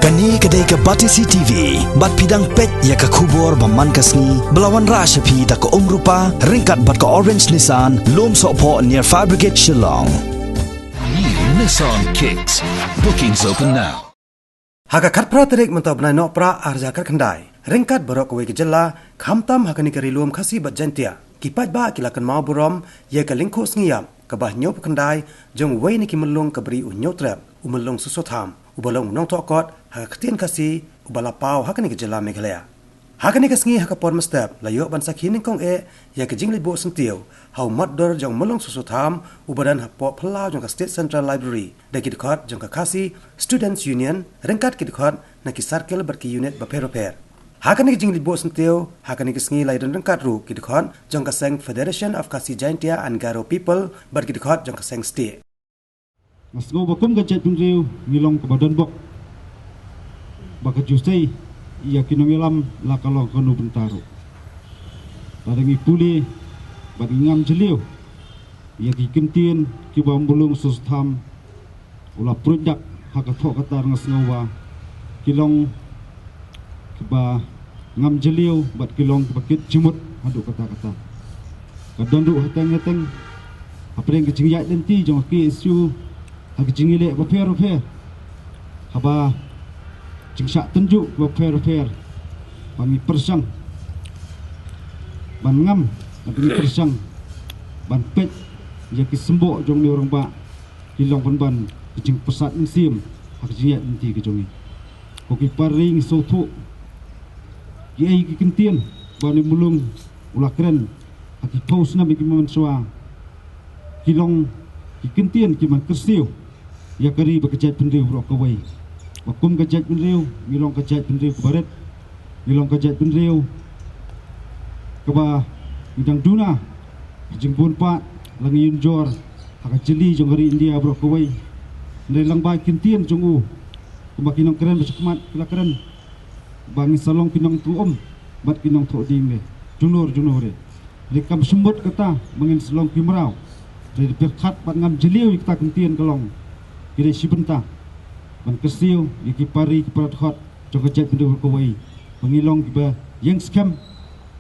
Kani kedai ke Batisi TV, bat pidang pet ya ke kubur baman kasni, belawan rashapi da ke rupa, ringkat bat ke Orange Nissan, lom sokpo near Fire Brigade Shillong. New Nissan Kicks. Bookings open now. Haka kat pra terik mentop na nok pra arja kat kendai. Ringkat borok kowe ke jela, khamtam hakani kari luam khasi bat jantia. Kipat ba kilakan mau burom, ya ke lingkos ngiyam, ke bah nyop kendai, jong wei ni ki melung ke beri unyotrap, umelung susotham. Ubalong nong tokot hak ketien kasi ubala pau hakani ke jela Meghalaya. Hakani kasngi hak por mestap layok ban sakhin kong ya ke jingli bo sentiu hau maddor jong melong susutham ubadan hapo phalau jong ka State Central Library daki dekat jong ka kasi Students Union rengkat ki dekat na ki circle berki unit baper. Hakani ke jingli bo sentiu hakani kasngi laidon rengkat ru ki dekat jong ka seng Federation of Kasi Jaintia and Garo People berki dekat jong ka seng state. Mas ngau bakum ka chat punriu ngilong ka badan bok baka justai ia kinongilam la kalong kanu bentaro tadangi puli bagi ngam jeliu ia ki kentien ki bambulung sustham ula projek haka thok katar ngas ngawa kilong ki ba ngam jeliu bat kilong ki bakit jimut hadu kata-kata kadondu hateng-hateng apreng ki jingyat denti jong ki isu hagi jingile baper haba jingsak tunjuk baper bani persang ban ngam bani persang ban pet ya ki sembok jong ni orang ba kilong ban jing pesat sim hagi jingyat denti ke jongi ko ki paring soto ki ai ki kentien bani mulung ulah keren hagi paus na bagi mansua kilong ki kentien ki man kersiu ya kari bekejat pendriu rok kawai wakum kejat pendriu milong kejat pendriu ke barat milong kejat pendriu ke ba bidang duna jengpun pat langi yunjor haka jeli jong hari India rok kawai ndai lang ba kintien jongu kumakinong keren besukmat kila keren bangi salong kinong tuom bat kinong tho ding le junur re rekam sumbut kata mangin salong kimrau dari berkat pat ngam jeliu kita kintien kalong kira sibenta ban kesiu iki pari kiparat hot jong kejat pendu kawai mengilong kiba yang scam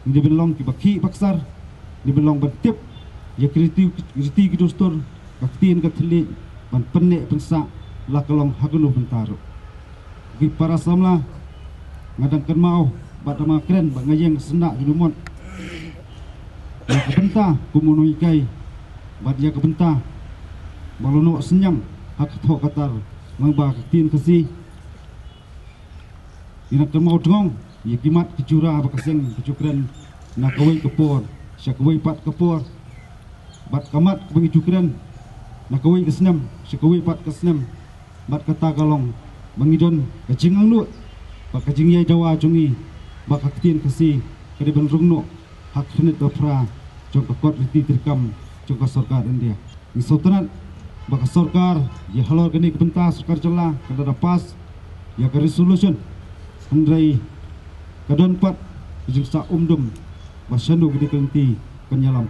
ni belong kiba ki baksar ni belong batip ya kriti kidostor baktin kathli ban penne pensa la kalong hagunu bentaro ki para samla ngadang kan mau badama kren ba ngayeng sendak judumot ya kebenta kumuno ikai bad ya kebenta balono senyam hak thok katar mangba tin kasi ina kemau dong ya kimat kicura bakaseng kicukran na kawai kepor syakawai pat kepor bat kamat bengi cukran na kawai kesnam syakawai pat kesnam bat kata kalong mangidon kajing anglut bak kajing yai dawa jongi bak tin kasi kade ban rungno hak khnit dapra jong kot riti terkam jong sarkar India ni sotanat baka sarkar ya halor kini kebenta sarkar jela kada pas ya ka resolution handrai kadon pat jing sa umdum basandu gidi kenti kanyalam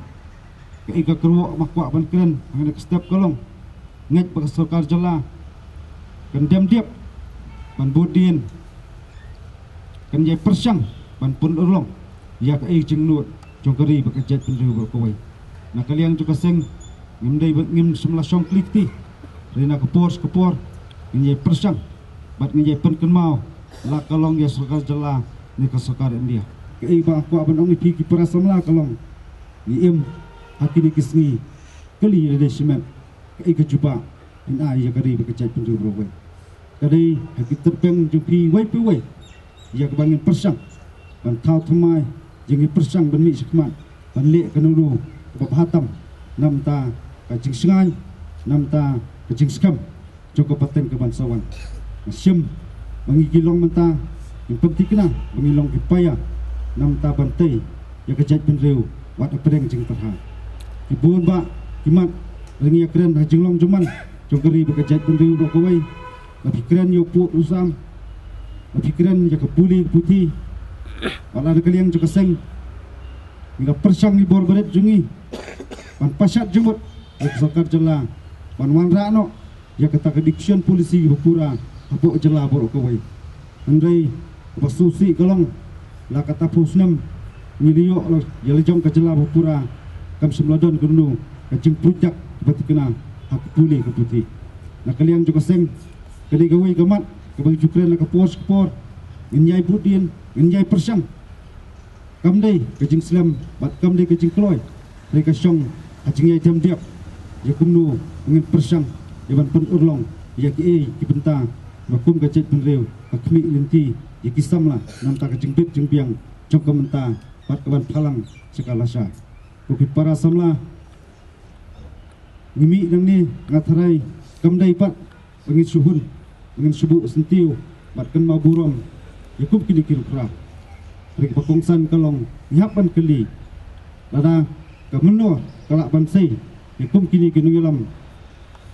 ka ika kerwo makwa ban kren ngene step kolong nget baka sarkar jela kan diep ban budin kan ye persang ban pun urlong ya ka ai jingnut jongkari baka jet pendeu kawai na kaliang juga seng ngimdai ngim semla song klikti rina kepor ngai persang bat ngai pen kenmau la kalong ya sarkar jela ni ka sarkar India kei ba ko ban ong ki para samla kalong ni im hakini kisni kali redesimen kei ka jupa ina ya kari ba kecai penju browe kadai hakit terpeng jupi wai pi wai ya bangin persang ban thau thamai jingi persang ban mi sikmat ban le kanulu ba hatam namta kajing sengai namta kajing skam cukup paten ke bansawan sim mangigilong menta yang penting kena mengilong kipaya namta bantai ya kejat penreu wat apreng jing terha ibun ba kimat lengi keren hajinglong cuman jongkeri bekejat penreu rokowai lebih keren yo pu usam lebih keren ya kepuli putih wala ada kaliang juga seng hingga persang di bor baret jungi pan pasat jemut sarkar jela pan wan rano ya kata kediction polisi hupura apo jela bor kawai Andai Basusi Kalong la kata pusnam niliyo la yali jong kajela bapura kam semladon kundu kajing pujak bati kena hak puli ke putih. Nak kalian juga seng kali gawi gamat ke bagi jukren la kapor ngenyai budin ngenyai persang kam dei kajing Islam bat kam dei kajing kloy mereka syong kajing yai jam diap ya kundu ngin persang yaban pen urlong ya ki benta makum kajit penreu akmi linti ya kisam lah nam ta kajing bit jeng biang jong kamenta bat kawan palang sekala sya bukit para samla ngimi nang ni ngatarai kamdai pat pengin suhun pengin subu sentiu bat kan mau burom yakub kini kirukra ring pakongsan kalong nyapan keli lada kameno kalak bansai yakub kini kinungilam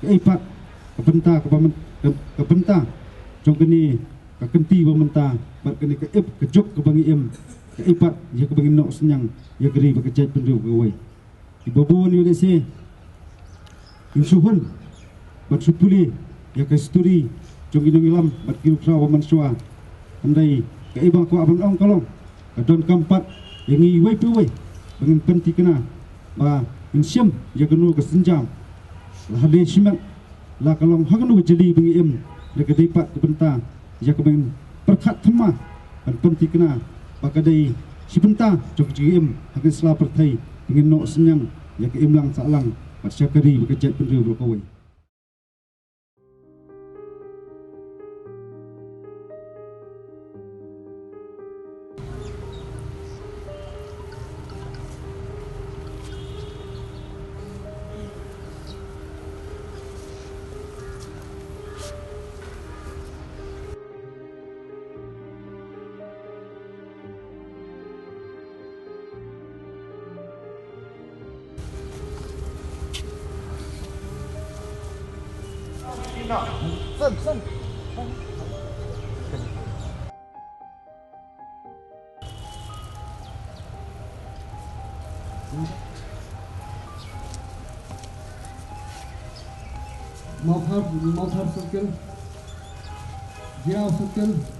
keipat kebenta jong kini kakenti bamenta bat kini keip kejuk kebangi em keipat ya kebangi nok senyang ya geri bakejat pendu gawai ibabun yudese insuhun bat supuli ya kasturi jong inungilam bat kirukra wamansua andai keiba ko abang ong kalong kadon kampat yang iwai piwai bangin penti kena ba insyam ya genu kesenjam lah hade simak la kalong haganu jadi bengi em le kedepat kebenta ya kebang perkat thema ban penti kena pakadai sibenta jong jim hakin sela pertai bengin nok senyang ya ke imlang salang bat syakari bekejat pendu berkawai. Mau har circle, dia circle.